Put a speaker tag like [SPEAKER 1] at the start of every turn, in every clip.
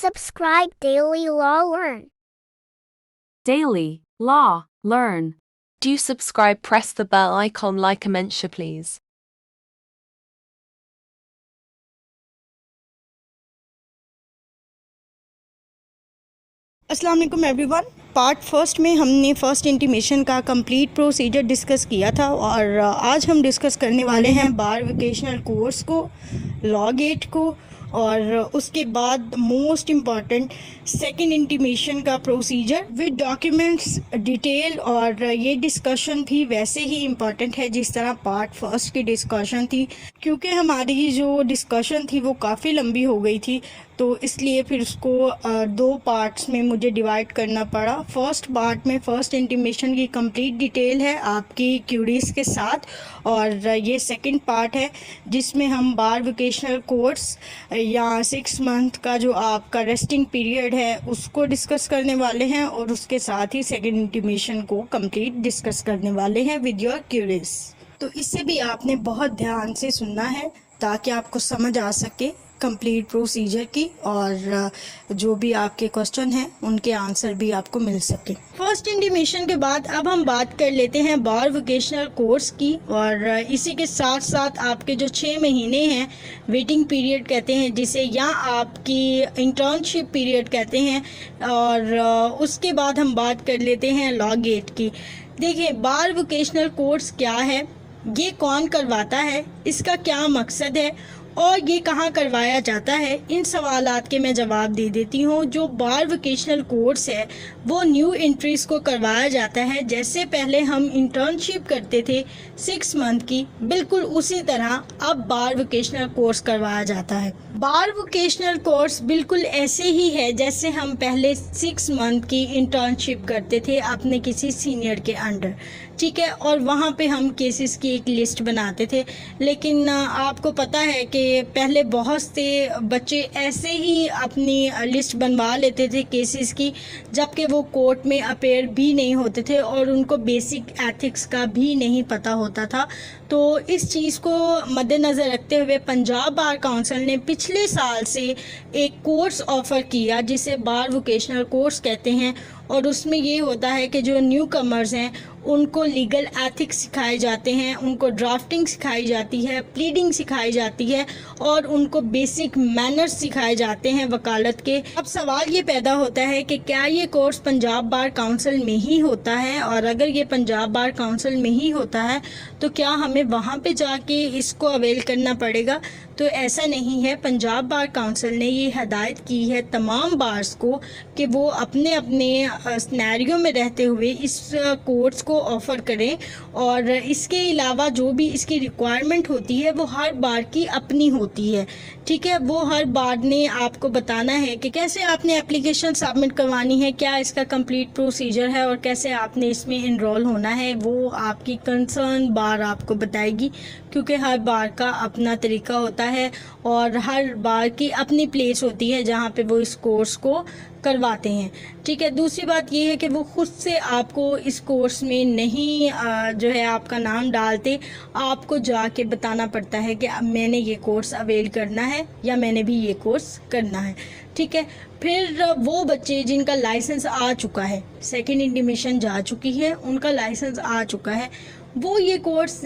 [SPEAKER 1] subscribe Daily Law Learn.
[SPEAKER 2] Daily Law Learn.
[SPEAKER 3] Do you subscribe? Press the bell icon, like and mention please.
[SPEAKER 4] अस्सलाम वालेकुम everyone. Part first में हमने first intimation का complete procedure discuss किया था और आज हम डिस्कस करने वाले हैं बार वोकेशनल कोर्स को, लॉ गेट को और उसके बाद मोस्ट इम्पॉर्टेंट सेकंड इंटीमेशन का प्रोसीजर विद डॉक्यूमेंट्स डिटेल। और ये डिस्कशन भी वैसे ही इम्पॉर्टेंट है जिस तरह पार्ट फर्स्ट की डिस्कशन थी, क्योंकि हमारी जो डिस्कशन थी वो काफ़ी लंबी हो गई थी, तो इसलिए फिर उसको दो पार्ट्स में मुझे डिवाइड करना पड़ा। फर्स्ट पार्ट में फ़र्स्ट इंटीमेशन की कंप्लीट डिटेल है आपकी क्यूरीज के साथ, और ये सेकंड पार्ट है जिसमें हम बार वोकेशनल कोर्स या 6 मंथ का जो आपका रेस्टिंग पीरियड है उसको डिस्कस करने वाले हैं, और उसके साथ ही सेकंड इंटीमेशन को कंप्लीट डिस्कस करने वाले हैं विद योर क्यूरीज। तो इससे भी आपने बहुत ध्यान से सुनना है ताकि आपको समझ आ सके कंप्लीट प्रोसीजर की, और जो भी आपके क्वेश्चन हैं उनके आंसर भी आपको मिल सके। फर्स्ट इंटीमेशन के बाद अब हम बात कर लेते हैं बार वोकेशनल कोर्स की, और इसी के साथ साथ आपके जो 6 महीने हैं वेटिंग पीरियड कहते हैं जिसे, या आपकी इंटर्नशिप पीरियड कहते हैं, और उसके बाद हम बात कर लेते हैं लॉ गेट की। देखिए, बार वोकेशनल कोर्स क्या है, ये कौन करवाता है, इसका क्या मकसद है और ये कहाँ करवाया जाता है, इन सवालात के मैं जवाब दे देती हूँ। जो बार वोकेशनल कोर्स है वो न्यू एंट्रीज को करवाया जाता है। जैसे पहले हम इंटर्नशिप करते थे 6 मंथ की, बिल्कुल उसी तरह अब बार वोकेशनल कोर्स करवाया जाता है। बार वोकेशनल कोर्स बिल्कुल ऐसे ही है जैसे हम पहले 6 मंथ की इंटर्नशिप करते थे अपने किसी सीनियर के अंडर, ठीक है, और वहाँ पे हम केसेस की एक लिस्ट बनाते थे। लेकिन आपको पता है कि पहले बहुत से बच्चे ऐसे ही अपनी लिस्ट बनवा लेते थे केसेस की, जबकि वो कोर्ट में अपेयर भी नहीं होते थे और उनको बेसिक एथिक्स का भी नहीं पता होता था। तो इस चीज़ को मद्देनज़र रखते हुए पंजाब बार काउंसिल ने पिछले साल से एक कोर्स ऑफ़र किया जिसे बार वोकेशनल कोर्स कहते हैं, और उसमें ये होता है कि जो न्यू कमर्स हैं उनको लीगल एथिक्स सिखाए जाते हैं, उनको ड्राफ्टिंग सिखाई जाती है, प्लीडिंग सिखाई जाती है, और उनको बेसिक मैनर्स सिखाए जाते हैं वकालत के। अब सवाल ये पैदा होता है कि क्या ये कोर्स पंजाब बार काउंसिल में ही होता है, और अगर ये पंजाब बार काउंसिल में ही होता है तो क्या हमें वहाँ पे जाके इसको अवेल करना पड़ेगा? तो ऐसा नहीं है। पंजाब बार काउंसिल ने ये हदायत की है तमाम बार्स को कि वो अपने अपने सिनेरियो में रहते हुए इस कोर्स को ऑफ़र करें, और इसके अलावा जो भी इसकी रिक्वायरमेंट होती है वो हर बार की अपनी होती है, ठीक है। वो हर बार ने आपको बताना है कि कैसे आपने एप्लीकेशन सबमिट करवानी है, क्या इसका कंप्लीट प्रोसीजर है और कैसे आपने इसमें इनरोल होना है, वो आपकी कंसर्न बार आपको बताएगी, क्योंकि हर बार का अपना तरीका होता है और हर बार की अपनी प्लेस होती है जहाँ पे वो इस कोर्स को करवाते हैं, ठीक है। दूसरी बात ये है कि वो खुद से आपको इस कोर्स में नहीं जो है आपका नाम डालते, आपको जाके बताना पड़ता है कि मैंने ये कोर्स अवेल करना है या मैंने भी ये कोर्स करना है, ठीक है। फिर वो बच्चे जिनका लाइसेंस आ चुका है, सेकंड इंटीमेशन जा चुकी है, उनका लाइसेंस आ चुका है, वो ये कोर्स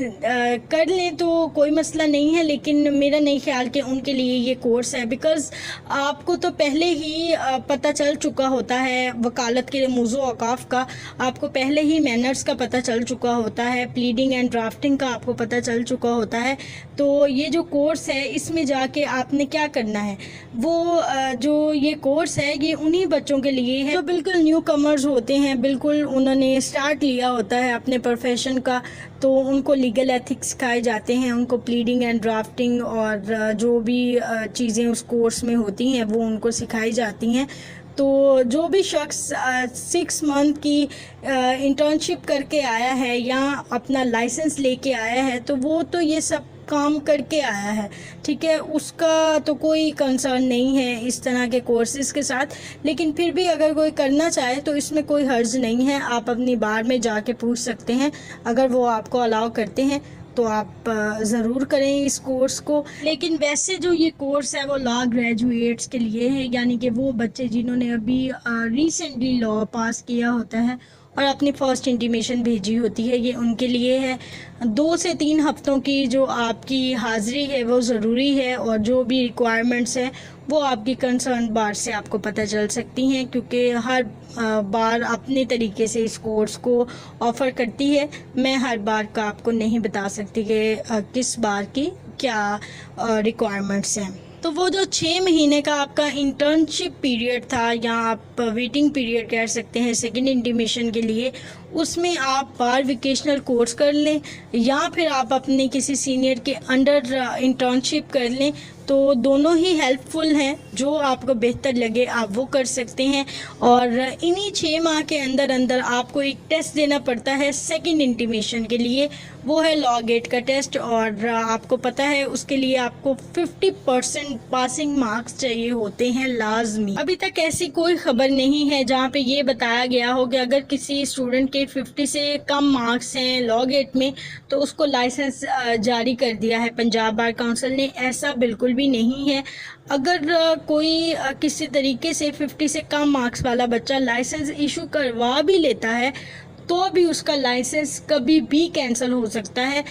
[SPEAKER 4] कर लें तो कोई मसला नहीं है, लेकिन मेरा नहीं ख्याल कि उनके लिए ये कोर्स है, बिकॉज़ आपको तो पहले ही पता चल चुका होता है वकालत के मौज़ू औकाफ का, आपको पहले ही मैनर्स का पता चल चुका होता है, प्लीडिंग एंड ड्राफ्टिंग का आपको पता चल चुका होता है। तो ये जो कोर्स है इसमें जाके आपने क्या करना है, वो जो ये कोर्स है ये उन्हीं बच्चों के लिए है जो बिल्कुल न्यू कमर्स होते हैं, बिल्कुल उन्होंने स्टार्ट लिया होता है अपने प्रोफेशन का, तो उनको लीगल एथिक्स सिखाए जाते हैं, उनको प्लीडिंग एंड ड्राफ्टिंग और जो भी चीज़ें उस कोर्स में होती हैं वो उनको सिखाई जाती हैं। तो जो भी शख्स 6 मंथ की इंटर्नशिप करके आया है या अपना लाइसेंस लेके आया है तो वो तो ये सब काम करके आया है, ठीक है, उसका तो कोई कंसर्न नहीं है इस तरह के कोर्सेज़ के साथ। लेकिन फिर भी अगर कोई करना चाहे तो इसमें कोई हर्ज नहीं है, आप अपनी बार में जाके पूछ सकते हैं अगर वो आपको अलाउ करते हैं। तो आप ज़रूर करें इस कोर्स को। लेकिन वैसे जो ये कोर्स है वो लॉ ग्रेजुएट्स के लिए है, यानी कि वो बच्चे जिन्होंने अभी रिसेंटली लॉ पास किया होता है और अपनी फ़र्स्ट इंटीमेशन भेजी होती है, ये उनके लिए है। 2 से 3 हफ्तों की जो आपकी हाज़िरी है वो ज़रूरी है, और जो भी रिक्वायरमेंट्स हैं वो आपकी कंसर्न बार से आपको पता चल सकती हैं, क्योंकि हर बार अपने तरीके से इस कोर्स को ऑफ़र करती है। मैं हर बार का आपको नहीं बता सकती कि किस बार की क्या रिक्वायरमेंट्स हैं। तो वो जो 6 महीने का आपका इंटर्नशिप पीरियड था, या आप वेटिंग पीरियड कह सकते हैं सेकंड इंटीमेशन के लिए, उसमें आप बार वोकेशनल कोर्स कर लें या फिर आप अपने किसी सीनियर के अंडर इंटर्नशिप कर लें, तो दोनों ही हेल्पफुल हैं। जो आपको बेहतर लगे आप वो कर सकते हैं। और इन्हीं 6 माह के अंदर अंदर आपको एक टेस्ट देना पड़ता है सेकंड इंटीमेशन के लिए, वो है लॉ गेट का टेस्ट। और आपको पता है उसके लिए आपको 50% पासिंग मार्क्स चाहिए होते हैं लाजमी। अभी तक ऐसी कोई खबर नहीं है जहाँ पे ये बताया गया हो कि अगर किसी स्टूडेंट के 50 से कम मार्क्स हैं लॉ गेट में तो उसको लाइसेंस जारी कर दिया है पंजाब बार काउंसिल ने। ऐसा बिल्कुल भी नहीं है। अगर कोई किसी तरीके से 50 से कम मार्क्स वाला बच्चा लाइसेंस इशू करवा भी लेता है तो भी उसका लाइसेंस कभी भी कैंसिल हो सकता है।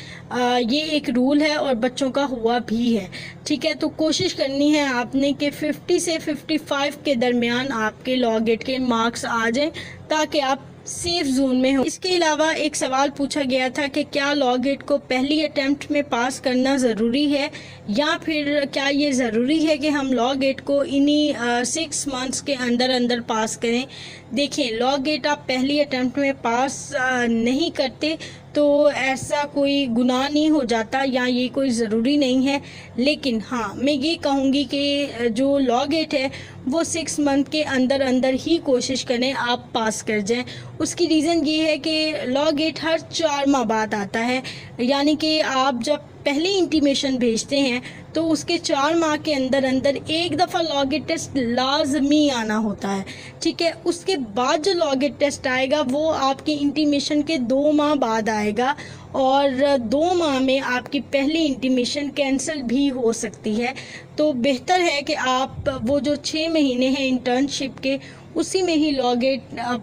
[SPEAKER 4] ये एक रूल है और बच्चों का हुआ भी है। ठीक है, तो कोशिश करनी है आपने कि 50 से 55 के दरमियान आपके लॉ गेट के मार्क्स आ जाएं ताकि आप सेफ जोन में हो। इसके अलावा एक सवाल पूछा गया था कि क्या लॉ गेट को पहली अटेम्प्ट में पास करना ज़रूरी है, या फिर क्या ये ज़रूरी है कि हम लॉ गेट को इन्हीं 6 मंथ्स के अंदर अंदर पास करें। देखिए, लॉ गेट आप पहली अटेम्प्ट में पास नहीं करते तो ऐसा कोई गुनाह नहीं हो जाता, या ये कोई ज़रूरी नहीं है। लेकिन हाँ, मैं ये कहूँगी कि जो लॉ गेट है वो 6 मंथ के अंदर अंदर ही कोशिश करें आप पास कर जाएं। उसकी रीज़न ये है कि लॉ गेट हर 4 माह बाद आता है, यानी कि आप जब पहले इंटीमेशन भेजते हैं तो उसके 4 माह के अंदर अंदर एक दफ़ा लॉ गेट टेस्ट लाजमी आना होता है। ठीक है, उसके बाद जो लॉ गेट टेस्ट आएगा वो आपकी इंटीमेशन के 2 माह बाद आएगा, और 2 माह में आपकी पहली इंटीमेशन कैंसिल भी हो सकती है। तो बेहतर है कि आप वो जो 6 महीने हैं इंटर्नशिप के उसी में ही लॉ गेट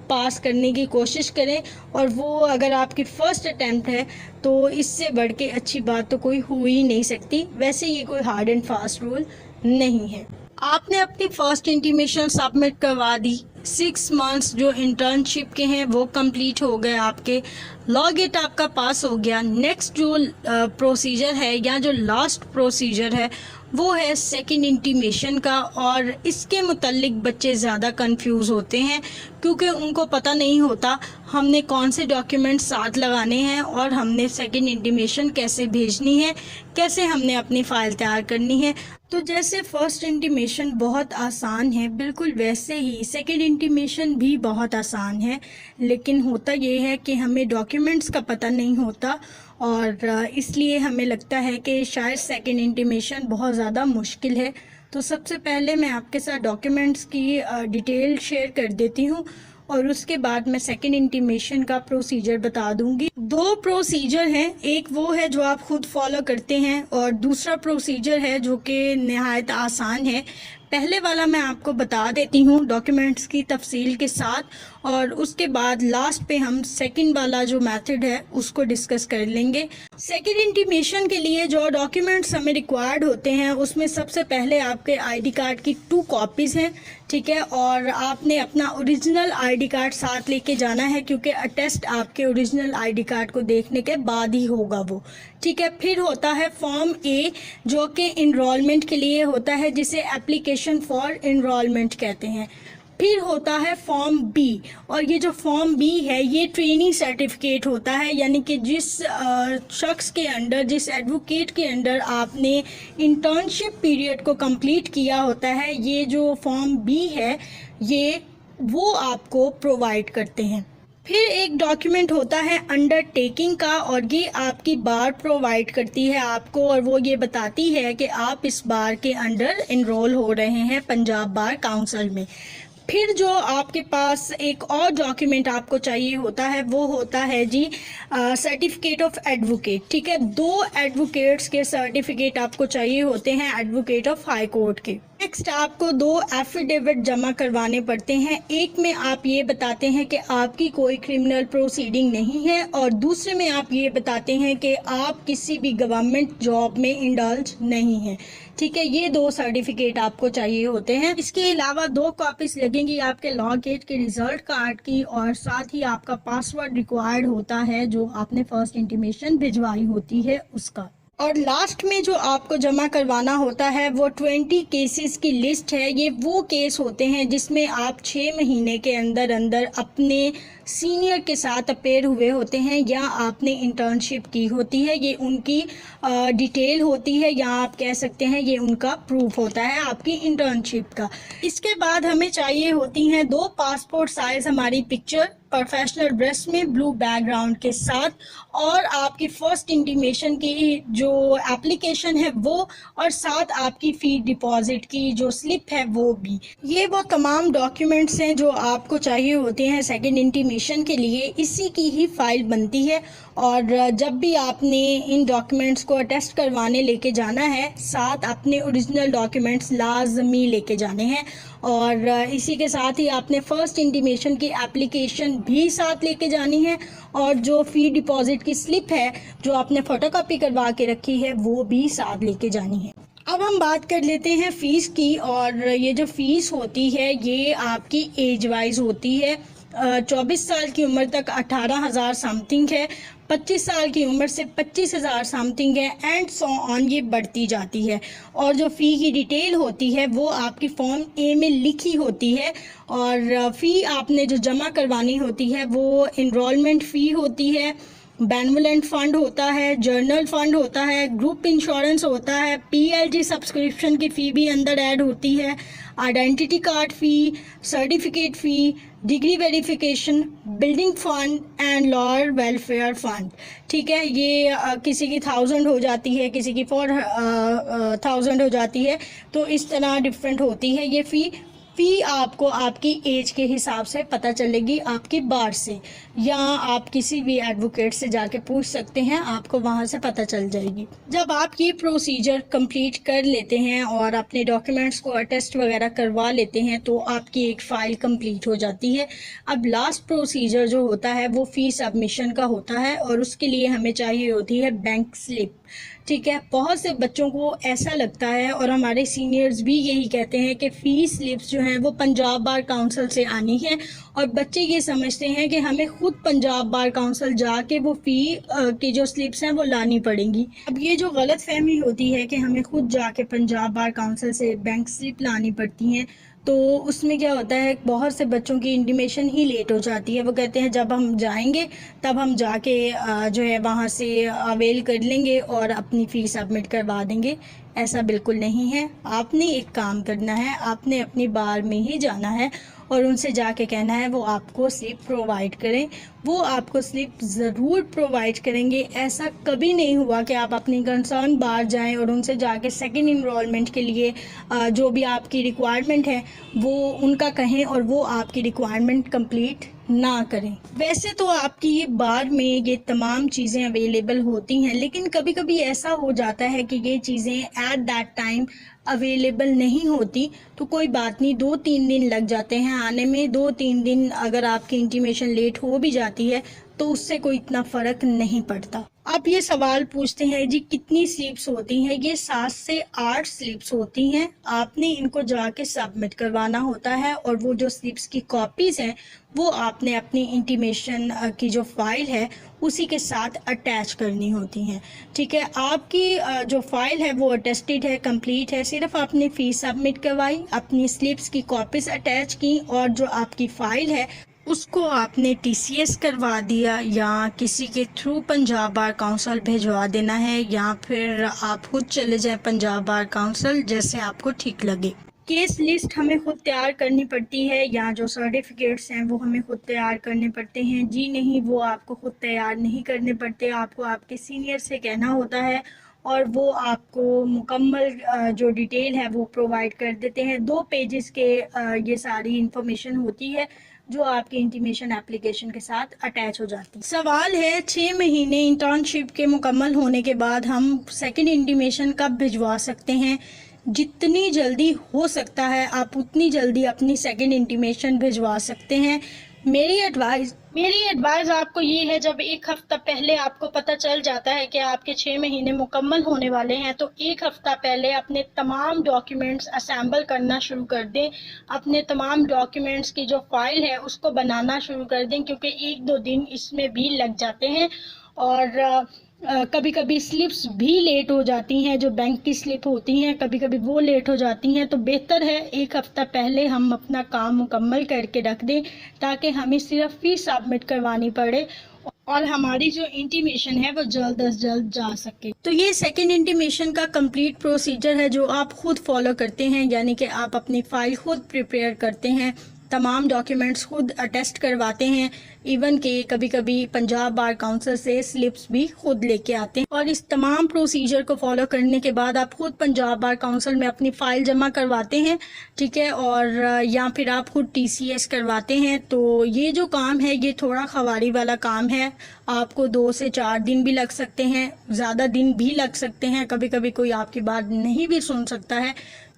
[SPEAKER 4] पास करने की कोशिश करें, और वो अगर आपकी फ़र्स्ट अटैम्प्ट है तो इससे बढ़ के अच्छी बात तो कोई हो ही नहीं सकती। वैसे ये कोई हार्ड एंड फास्ट रूल नहीं है। आपने अपनी फ़र्स्ट इंटीमेशन सबमिट करवा दी, 6 मंथ्स जो इंटर्नशिप के हैं वो कंप्लीट हो गए, आपके लॉ गेट आपका पास हो गया। नेक्स्ट जो प्रोसीजर है या जो लास्ट प्रोसीजर है वो है सेकंड इंटीमेशन का, और इसके मुतल्लिक बच्चे ज़्यादा कंफ्यूज होते हैं क्योंकि उनको पता नहीं होता हमने कौन से डॉक्यूमेंट साथ लगाने हैं और हमने सेकंड इंटीमेशन कैसे भेजनी है, कैसे हमने अपनी फ़ाइल तैयार करनी है। तो जैसे फ़र्स्ट इंटीमेशन बहुत आसान है, बिल्कुल वैसे ही सेकंड इंटीमेशन भी बहुत आसान है। लेकिन होता ये है कि हमें डॉक्यूमेंट्स का पता नहीं होता, और इसलिए हमें लगता है कि शायद सेकंड इंटीमेशन बहुत ज़्यादा मुश्किल है। तो सबसे पहले मैं आपके साथ डॉक्यूमेंट्स की डिटेल शेयर कर देती हूँ, और उसके बाद मैं सेकंड इंटीमेशन का प्रोसीजर बता दूंगी। 2 प्रोसीजर हैं, एक वो है जो आप खुद फॉलो करते हैं और दूसरा प्रोसीजर है जो कि नहायत आसान है। पहले वाला मैं आपको बता देती हूँ डॉक्यूमेंट्स की तफसील के साथ, और उसके बाद लास्ट पे हम सेकंड वाला जो मेथड है उसको डिस्कस कर लेंगे। सेकंड इंटीमेशन के लिए जो डॉक्यूमेंट्स हमें रिक्वायर्ड होते हैं उसमें सबसे पहले आपके आईडी कार्ड की 2 कॉपीज़ हैं। ठीक है, और आपने अपना ओरिजिनल आईडी कार्ड साथ लेके जाना है क्योंकि अटेस्ट आपके ओरिजिनल आईडी कार्ड को देखने के बाद ही होगा वो। ठीक है, फिर होता है फॉर्म ए जो कि इनरोलमेंट के लिए होता है, जिसे एप्लीकेशन फॉर इनरोलमेंट कहते हैं। फिर होता है फॉर्म बी, और ये जो फॉर्म बी है ये ट्रेनिंग सर्टिफिकेट होता है, यानी कि जिस शख्स के अंडर, जिस एडवोकेट के अंडर आपने इंटर्नशिप पीरियड को कंप्लीट किया होता है, ये जो फॉर्म बी है ये वो आपको प्रोवाइड करते हैं। फिर एक डॉक्यूमेंट होता है अंडरटेकिंग का, और ये आपकी बार प्रोवाइड करती है आपको, और वो ये बताती है कि आप इस बार के अंडर इनरोल हो रहे हैं पंजाब बार काउंसिल में। फिर जो आपके पास एक और डॉक्यूमेंट आपको चाहिए होता है वो होता है जी सर्टिफिकेट ऑफ एडवोकेट। ठीक है, 2 एडवोकेट्स के सर्टिफिकेट आपको चाहिए होते हैं एडवोकेट ऑफ हाई कोर्ट के। नेक्स्ट आपको 2 एफिडेविट जमा करवाने पड़ते हैं। एक में आप ये बताते हैं कि आपकी कोई क्रिमिनल प्रोसीडिंग नहीं है और दूसरे में आप ये बताते हैं कि आप किसी भी गवर्नमेंट जॉब में इंडल्ज नहीं है। ठीक है, ये 2 सर्टिफिकेट आपको चाहिए होते हैं। इसके अलावा 2 कॉपीज लगेंगी आपके लॉ गेट के रिजल्ट कार्ड की और साथ ही आपका पासवर्ड रिक्वायर्ड होता है जो आपने फर्स्ट इंटीमेशन भिजवाई होती है उसका। और लास्ट में जो आपको जमा करवाना होता है वो 20 केसेस की लिस्ट है। ये वो केस होते हैं जिसमें आप 6 महीने के अंदर अंदर अपने सीनियर के साथ अपेयर हुए होते हैं या आपने इंटर्नशिप की होती है। ये उनकी डिटेल होती है या आप कह सकते हैं ये उनका प्रूफ होता है आपकी इंटर्नशिप का। इसके बाद हमें चाहिए होती हैं 2 पासपोर्ट साइज हमारी पिक्चर प्रोफेशनल ड्रेस में ब्लू बैकग्राउंड के साथ और आपकी फर्स्ट इंटीमेशन की जो एप्लीकेशन है वो और साथ आपकी फी डिपॉजिट की जो स्लिप है वो भी। ये वो तमाम डॉक्यूमेंट्स हैं जो आपको चाहिए होते हैं सेकंड इंटीमेशन के लिए। इसी की ही फाइल बनती है और जब भी आपने इन डॉक्यूमेंट्स को अटेस्ट करवाने लेके जाना है साथ अपने ओरिजिनल डॉक्यूमेंट्स लाजमी लेके जाने हैं और इसी के साथ ही आपने फर्स्ट इंटीमेशन की एप्लीकेशन भी साथ लेके जानी है और जो फ़ी डिपॉजिट की स्लिप है जो आपने फ़ोटोकॉपी करवा के रखी है वो भी साथ लेके जानी है। अब हम बात कर लेते हैं फ़ीस की और ये जो फ़ीस होती है ये आपकी एज वाइज होती है। 24 साल की उम्र तक 18,000 समथिंग है, 25 साल की उम्र से 25,000 समथिंग है एंड सो ऑन, ये बढ़ती जाती है। और जो फ़ी की डिटेल होती है वो आपकी फॉर्म ए में लिखी होती है और फ़ी आपने जो जमा करवानी होती है वो इनरोलमेंट फ़ी होती है, बेनवोलेंट फंड होता है, जर्नल फंड होता है, ग्रुप इंश्योरेंस होता है, पीएलजी सब्सक्रिप्शन की फ़ी भी अंदर ऐड होती है, identity card fee, certificate fee, degree verification, building fund and lawyer welfare fund. ठीक है, ये किसी की 1000 हो जाती है, किसी की 4000 हो जाती है, तो इस तरह डिफरेंट होती है ये फ़ी। आपको आपकी एज के हिसाब से पता चलेगी आपकी बार से या आप किसी भी एडवोकेट से जाके पूछ सकते हैं, आपको वहां से पता चल जाएगी। जब आप ये प्रोसीजर कंप्लीट कर लेते हैं और अपने डॉक्यूमेंट्स को अटेस्ट वगैरह करवा लेते हैं तो आपकी एक फ़ाइल कंप्लीट हो जाती है। अब लास्ट प्रोसीजर जो होता है वो फ़ी सबमिशन का होता है और उसके लिए हमें चाहिए होती है बैंक स्लिप। ठीक है, बहुत से बच्चों को ऐसा लगता है और हमारे सीनियर्स भी यही कहते हैं कि फ़ी स्लिप्स जो हैं वो पंजाब बार काउंसिल से आनी है और बच्चे ये समझते हैं कि हमें खुद पंजाब बार काउंसिल जाके वो फ़ी की जो स्लिप्स हैं वो लानी पड़ेंगी। अब ये जो गलत फहमी होती है कि हमें खुद जाके पंजाब बार काउंसिल से बैंक स्लिप लानी पड़ती हैं, तो उसमें क्या होता है बहुत से बच्चों की इंटीमेशन ही लेट हो जाती है। वो कहते हैं जब हम जाएंगे तब हम जाके जो है वहाँ से अवेल कर लेंगे और अपनी फ़ी सबमिट करवा देंगे। ऐसा बिल्कुल नहीं है। आपने एक काम करना है, आपने अपनी बार में ही जाना है और उनसे जाके कहना है वो आपको स्लिप प्रोवाइड करें। वो आपको स्लिप ज़रूर प्रोवाइड करेंगे। ऐसा कभी नहीं हुआ कि आप अपनी कंसर्न बार जाएं और उनसे जाके सेकंड इनरोलमेंट के लिए जो भी आपकी रिक्वायरमेंट है वो उनका कहें और वो आपकी रिक्वायरमेंट कंप्लीट ना करें। वैसे तो आपकी ये बार में ये तमाम चीज़ें अवेलेबल होती हैं, लेकिन कभी कभी ऐसा हो जाता है कि ये चीज़ें एट दैट टाइम अवेलेबल नहीं होती, तो कोई बात नहीं, 2-3 दिन लग जाते हैं आने में। 2-3 दिन अगर आपकी इंटीमेशन लेट हो भी जाती है तो उससे कोई इतना फ़र्क नहीं पड़ता। आप ये सवाल पूछते हैं जी कितनी स्लिप्स होती हैं? ये 7 से 8 स्लिप्स होती हैं। आपने इनको जाके सबमिट करवाना होता है और वो जो स्लिप्स की कॉपीज़ हैं वो आपने अपनी इंटीमेशन की जो फाइल है उसी के साथ अटैच करनी होती हैं। ठीक है, आपकी जो फाइल है वो अटेस्टेड है, कंप्लीट है। सिर्फ आपने फ़ीस सबमिट करवाई, अपनी स्लिप्स की कॉपीज़ अटैच की और जो आपकी फ़ाइल है उसको आपने टीसीएस करवा दिया या किसी के थ्रू पंजाब बार काउंसिल भिजवा देना है या फिर आप खुद चले जाएं पंजाब बार काउंसिल, जैसे आपको ठीक लगे। केस लिस्ट हमें खुद तैयार करनी पड़ती है या जो सर्टिफिकेट्स हैं वो हमें खुद तैयार करने पड़ते हैं? जी नहीं, वो आपको खुद तैयार नहीं करने पड़ते। आपको आपके सीनियर से कहना होता है और वो आपको मुकम्मल जो डिटेल है वो प्रोवाइड कर देते हैं। 2 पेजेस के ये सारी इंफॉर्मेशन होती है जो आपकी इंटीमेशन एप्लीकेशन के साथ अटैच हो जाती है। सवाल है 6 महीने इंटर्नशिप के मुकम्मल होने के बाद हम सेकंड इंटीमेशन कब भिजवा सकते हैं? जितनी जल्दी हो सकता है आप उतनी जल्दी अपनी सेकंड इंटीमेशन भिजवा सकते हैं। मेरी एडवाइस आपको ये है, जब 1 हफ्ता पहले आपको पता चल जाता है कि आपके 6 महीने मुकम्मल होने वाले हैं, तो 1 हफ्ता पहले अपने तमाम डॉक्यूमेंट्स असेंबल करना शुरू कर दें। अपने तमाम डॉक्यूमेंट्स की जो फाइल है उसको बनाना शुरू कर दें, क्योंकि 1-2 दिन इसमें भी लग जाते हैं और कभी कभी स्लिप्स भी लेट हो जाती हैं, जो बैंक की स्लिप होती हैं कभी कभी वो लेट हो जाती हैं। तो बेहतर है 1 हफ्ता पहले हम अपना काम मुकम्मल करके रख दें, ताकि हमें सिर्फ फीस सबमिट करवानी पड़े और हमारी जो इंटीमेशन है वो जल्द अज जल्द जा सके। तो ये सेकंड इंटीमेशन का कंप्लीट प्रोसीजर है जो आप खुद फॉलो करते हैं, यानी कि आप अपनी फाइल खुद प्रिपेयर करते हैं, तमाम डॉक्यूमेंट्स खुद अटेस्ट करवाते हैं, इवन के कभी कभी पंजाब बार काउंसिल से स्लिप्स भी खुद लेके आते हैं। और इस तमाम प्रोसीजर को फॉलो करने के बाद आप खुद पंजाब बार काउंसिल में अपनी फ़ाइल जमा करवाते हैं, ठीक है, और या फिर आप खुद TCS करवाते हैं। तो ये जो काम है ये थोड़ा खवारी वाला काम है, आपको 2 से 4 दिन भी लग सकते हैं, ज़्यादा दिन भी लग सकते हैं, कभी कभी कोई आपकी बात नहीं भी सुन सकता है।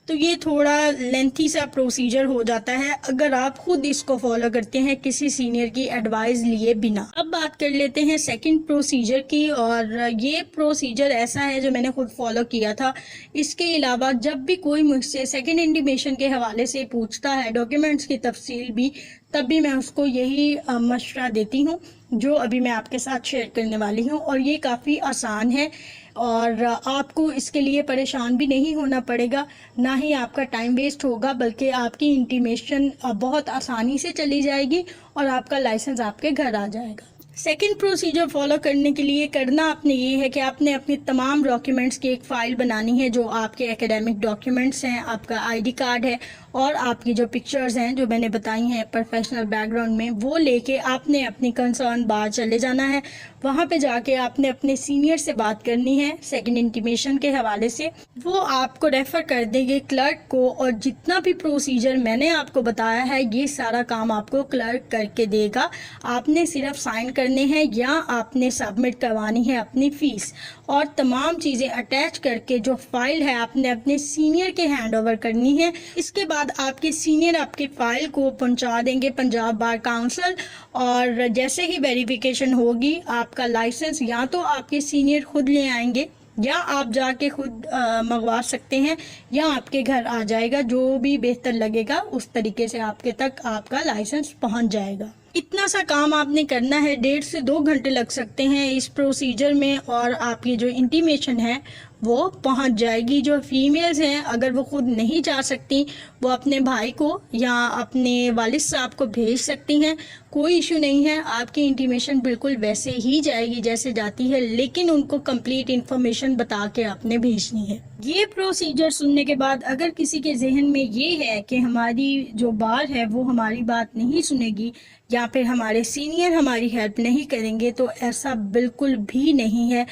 [SPEAKER 4] तो ये थोड़ा लेंथी सा प्रोसीजर हो जाता है अगर आप खुद इसको फॉलो करते हैं किसी सीनियर की एडवाइस लिए बिना। अब बात कर लेते हैं सेकंड प्रोसीजर की, और ये प्रोसीजर ऐसा है जो मैंने खुद फॉलो किया था। इसके अलावा जब भी कोई मुझसे सेकंड इंटीमेशन के हवाले से पूछता है, डॉक्यूमेंट्स की तफसील भी, तब भी मैं उसको यही मशवरा देती हूँ जो अभी मैं आपके साथ शेयर करने वाली हूँ। और ये काफ़ी आसान है और आपको इसके लिए परेशान भी नहीं होना पड़ेगा, ना ही आपका टाइम वेस्ट होगा, बल्कि आपकी इंटीमेशन बहुत आसानी से चली जाएगी और आपका लाइसेंस आपके घर आ जाएगा। सेकंड प्रोसीजर फॉलो करने के लिए करना आपने ये है कि आपने अपने तमाम डॉक्यूमेंट्स की एक फ़ाइल बनानी है, जो आपके एकेडमिक डॉक्यूमेंट्स हैं, आपका ID कार्ड है और आपकी जो पिक्चर्स हैं जो मैंने बताई हैं प्रोफेशनल बैकग्राउंड में, वो लेके आपने अपनी कंसर्न बार चले जाना है। वहाँ पे जाके आपने अपने सीनियर से बात करनी है सेकंड इंटीमेशन के हवाले से। वो आपको रेफ़र कर देंगे क्लर्क को, और जितना भी प्रोसीजर मैंने आपको बताया है ये सारा काम आपको क्लर्क करके देगा। आपने सिर्फ साइन करने हैं या आपने सबमिट करवानी है अपनी फ़ीस, और तमाम चीज़ें अटैच करके जो फाइल है आपने अपने सीनियर के हैंड ओवर करनी है। इसके बाद आपके सीनियर आपकी फ़ाइल को पहुंचा देंगे पंजाब बार काउंसिल, और जैसे ही वेरिफिकेशन होगी आपका लाइसेंस या तो आपके सीनियर खुद ले आएंगे या आप जाके खुद मंगवा सकते हैं, या आपके घर आ जाएगा। जो भी बेहतर लगेगा उस तरीके से आपके तक आपका लाइसेंस पहुंच जाएगा। इतना सा काम आपने करना है, 1.5 से 2 घंटे लग सकते हैं इस प्रोसीजर में, और आपकी जो इंटीमेशन है वो पहुंच जाएगी। जो फीमेल्स हैं अगर वो खुद नहीं जा सकती, वो अपने भाई को या अपने वालिद साहब को भेज सकती हैं, कोई इशू नहीं है। आपकी इंटीमेशन बिल्कुल वैसे ही जाएगी जैसे जाती है, लेकिन उनको कंप्लीट इन्फॉर्मेशन बता के आपने भेजनी है। ये प्रोसीजर सुनने के बाद अगर किसी के जहन में ये है कि हमारी जो बार है वो हमारी बात नहीं सुनेगी या फिर हमारे सीनियर हमारी हेल्प नहीं करेंगे, तो ऐसा बिल्कुल भी नहीं है।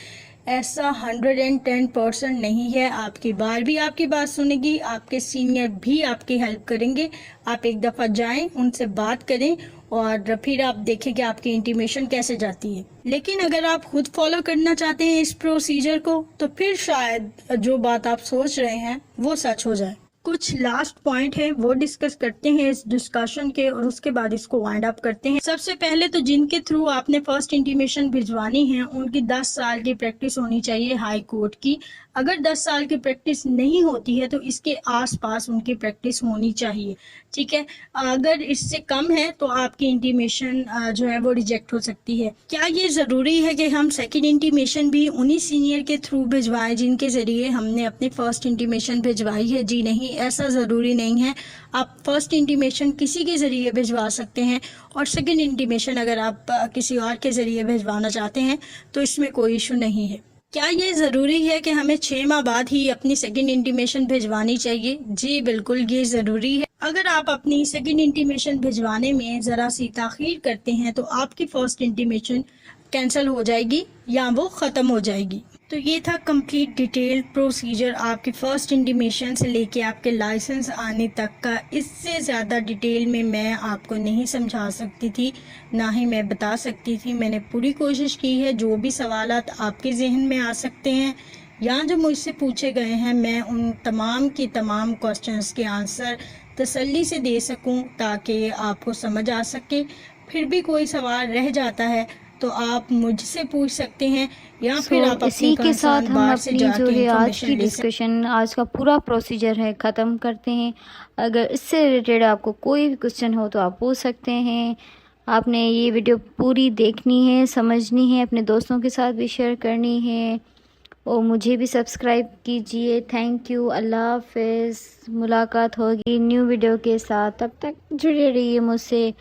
[SPEAKER 4] ऐसा 110% नहीं है। आपकी बार भी आपकी बात सुनेगी, आपके सीनियर भी आपकी हेल्प करेंगे। आप एक दफ़ा जाएं, उनसे बात करें और फिर आप देखें कि आपकी इंटीमेशन कैसे जाती है। लेकिन अगर आप खुद फॉलो करना चाहते हैं इस प्रोसीजर को, तो फिर शायद जो बात आप सोच रहे हैं वो सच हो जाए। कुछ लास्ट पॉइंट है वो डिस्कस करते हैं इस डिस्कशन के, और उसके बाद इसको वाइंड अप करते हैं। सबसे पहले तो जिनके थ्रू आपने फर्स्ट इंटीमेशन भिजवानी है उनकी 10 साल की प्रैक्टिस होनी चाहिए हाई कोर्ट की। अगर 10 साल की प्रैक्टिस नहीं होती है तो इसके आसपास उनकी प्रैक्टिस होनी चाहिए, ठीक है। अगर इससे कम है तो आपकी इंटीमेशन जो है वो रिजेक्ट हो सकती है। क्या ये ज़रूरी है कि हम सेकंड इंटीमेशन भी उन्हीं सीनियर के थ्रू भिजवाएं जिनके ज़रिए हमने अपनी फ़र्स्ट इंटीमेशन भिजवाई है? जी नहीं, ऐसा ज़रूरी नहीं है। आप फर्स्ट इंटीमेशन किसी के ज़रिए भिजवा सकते हैं, और सेकंड इंटीमेशन अगर आप किसी और के ज़रिए भिजवाना चाहते हैं तो इसमें कोई इशू नहीं है। क्या ये ज़रूरी है कि हमें 6 माह बाद ही अपनी सेकंड इंटीमेशन भिजवानी चाहिए? जी बिल्कुल, ये ज़रूरी है। अगर आप अपनी सेकंड इंटीमेशन भिजवाने में ज़रा सी ताख़ीर करते हैं तो आपकी फ़र्स्ट इंटीमेशन कैंसिल हो जाएगी या वो ख़त्म हो जाएगी। तो ये था कंप्लीट डिटेल प्रोसीजर आपके फ़र्स्ट इंटीमेशन से लेके आपके लाइसेंस आने तक का। इससे ज़्यादा डिटेल में मैं आपको नहीं समझा सकती थी, ना ही मैं बता सकती थी। मैंने पूरी कोशिश की है, जो भी सवालात आपके जहन में आ सकते हैं या जो मुझसे पूछे गए हैं, मैं उन तमाम के तमाम क्वेश्चंस के आंसर तसल्ली से दे सकूं ताकि आपको समझ आ सके। फिर भी कोई सवाल रह जाता है तो आप मुझसे पूछ सकते हैं या फिर आप
[SPEAKER 5] इसी
[SPEAKER 4] अपनी
[SPEAKER 5] के साथ
[SPEAKER 4] कंसर्न
[SPEAKER 5] हम
[SPEAKER 4] बार से
[SPEAKER 5] अपनी जो
[SPEAKER 4] जाके
[SPEAKER 5] है आज
[SPEAKER 4] इंफॉर्मेशन
[SPEAKER 5] की
[SPEAKER 4] ले सकते
[SPEAKER 5] डिस्कशन, आज का पूरा प्रोसीजर है, ख़त्म करते हैं। अगर इससे रिलेटेड आपको कोई भी क्वेश्चन हो तो आप पूछ सकते हैं। आपने ये वीडियो पूरी देखनी है, समझनी है, अपने दोस्तों के साथ भी शेयर करनी है और मुझे भी सब्सक्राइब कीजिए। थैंक यू, अल्लाह हाफ़िज़। मुलाकात होगी न्यू वीडियो के साथ, तब तक जुड़े रहिए मुझसे।